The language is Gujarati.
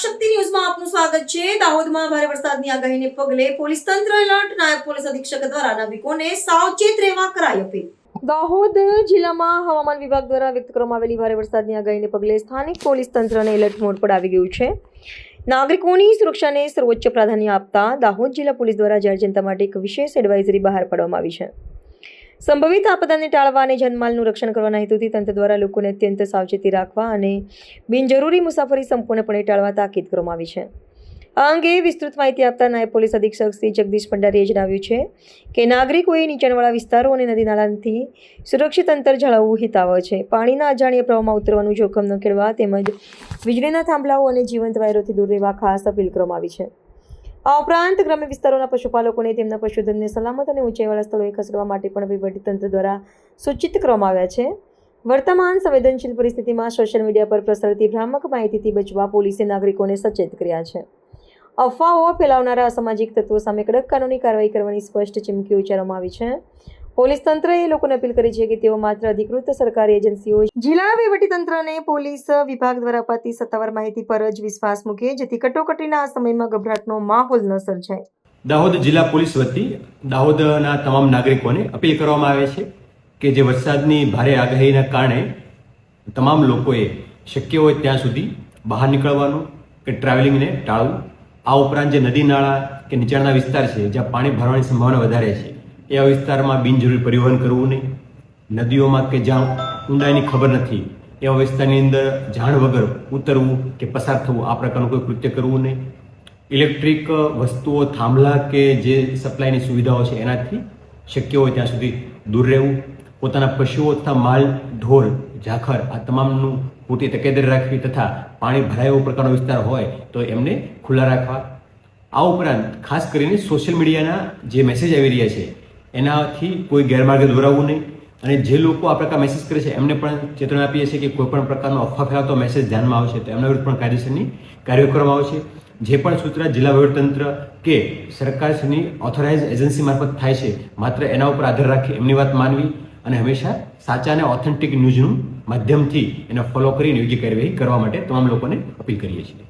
લોકશક્તિ ન્યૂઝમાં આપનું સ્વાગત છે। દાહોદમાં ભારે વરસાદની આગાહીને પગલે પોલીસ તંત્ર એલર્ટ। નાયબ પોલીસ અધિક્ષક દ્વારા નાગરિકોને સાવચેત રહેવા કરાઈ અપીલ। દાહોદ જિલ્લામાં હવામાન વિભાગ દ્વારા વ્યક્ત કરવામાં આવેલી ભારે વરસાદની આગાહીને પગલે સ્થાનિક પોલીસ તંત્રને એલર્ટ મોડ પર આવી ગયું છે। નાગરિકોની સુરક્ષાને સર્વોચ્ચ પ્રાધાન્ય આપતા દાહોદ જિલ્લા પોલીસ દ્વારા જાહેર જનતા માટે એક વિશેષ એડવાઇઝરી બહાર પાડવામાં આવી છે। સંભવિત આપદાને ટાળવા અને જનમાલનું રક્ષણ કરવાના હેતુથી તંત્ર દ્વારા લોકોને અત્યંત સાવચેતી રાખવા અને બિનજરૂરી મુસાફરી સંપૂર્ણપણે ટાળવા તાકીદ કરવામાં આવી છે। આ અંગે વિસ્તૃત માહિતી આપતા નાયબ પોલીસ અધિક્ષક શ્રી જગદીશ ભંડારીએ જણાવ્યું છે કે નાગરિકોએ નીચાણવાળા વિસ્તારો અને નદી નાળાથી સુરક્ષિત અંતર જાળવવું હિતાવહ છે। પાણીના અજાણ્યા પ્રવાહમાં ઉતરવાનું જોખમ ન ખેડવા તેમજ વીજળીના થાંભલાઓ અને જીવંત વાયરોથી દૂર રહેવા ખાસ અપીલ કરવામાં આવી છે। આ ઉપરાંત ગ્રામ્ય વિસ્તારોના પશુપાલકોને તેમના પશુધનને સલામત અને ઊંચાઈવાળા સ્થળોએ ખસેડવા માટે પણ વહીવટીતંત્ર દ્વારા સૂચિત કરવામાં આવ્યા છે। વર્તમાન સંવેદનશીલ પરિસ્થિતિમાં સોશિયલ મીડિયા પર પ્રસરતી ભ્રામક માહિતીથી બચવા પોલીસે નાગરિકોને સચેત કર્યા છે। અફવાઓ ફેલાવનારા અસામાજિક તત્વો સામે કડક કાનૂની કાર્યવાહી કરવાની સ્પષ્ટ ચીમકી ઉચ્ચારવામાં આવી છે। પોલીસ તંત્રએ લોકોને અપીલ કરી છે કે તેઓ માત્ર અધિકૃત સરકારી એજન્સીઓ જિલ્લા વહીવટીતંત્ર અને પોલીસ વિભાગ દ્વારા અપાતી સત્તાવાર માહિતી પર જ વિશ્વાસ મૂકે, જેથી કટોકટીના આ સમયમાં ગભરાટનો માહોલ ન સર્જાય। દાહોદ જિલ્લા પોલીસ વતી દાહોદના તમામ નાગરિકોને અપીલ કરવામાં આવે છે કે જે વરસાદની ભારે આગાહીના કારણે તમામ લોકોએ શક્ય હોય ત્યાં સુધી બહાર નીકળવાનું કે ટ્રાવેલિંગને ટાળવું। આ ઉપરાંત જે નદી નાળા કે નીચાણના વિસ્તાર છે જ્યાં પાણી ભરવાની સંભાવના વધારે છે એવા વિસ્તારમાં બિનજરૂરી પરિવહન કરવું નહીં। નદીઓમાં કે જ્યાં ઊંડાઈની ખબર નથી એવા વિસ્તારની અંદર જાણ વગર ઉતરવું કે પસાર થવું આ પ્રકારનું કોઈ કૃત્ય કરવું નહીં। ઇલેક્ટ્રિક વસ્તુઓ થાંભલા કે જે સપ્લાયની સુવિધાઓ છે એનાથી શક્ય હોય ત્યાં સુધી દૂર રહેવું। પોતાના પશુઓ તથા માલ ઢોર ઝાખર આ તમામનું પૂરતી તકેદારી રાખવી તથા પાણી ભરાય એવો પ્રકારનો વિસ્તાર હોય તો એમને ખુલ્લા રાખવા। આ ઉપરાંત ખાસ કરીને સોશિયલ મીડિયાના જે મેસેજ આવી રહ્યા છે એનાથી કોઈ ગેરમાર્ગે દોરાવવું નહીં। અને જે લોકો આ પ્રકાર મેસેજ કરે છે એમને પણ ચેતવણી આપીએ છીએ કે કોઈ પણ પ્રકારનો અફવા ફેલાવતો મેસેજ ધ્યાનમાં આવશે તો એમના વિરુદ્ધ પણ કાયદેસરની કાર્યવાહી કરવામાં આવશે। જે પણ સૂચના જિલ્લા વહીવટીતંત્ર કે સરકારશ્રીની ઓથોરાઇઝ એજન્સી મારફત થાય છે માત્ર એના ઉપર આધાર રાખી એમની વાત માનવી અને હંમેશા સાચા અને ઓથેન્ટિક ન્યૂઝનું માધ્યમથી એને ફોલો કરીને યોગ્ય કાર્યવાહી કરવા માટે તમામ લોકોને અપીલ કરીએ છીએ।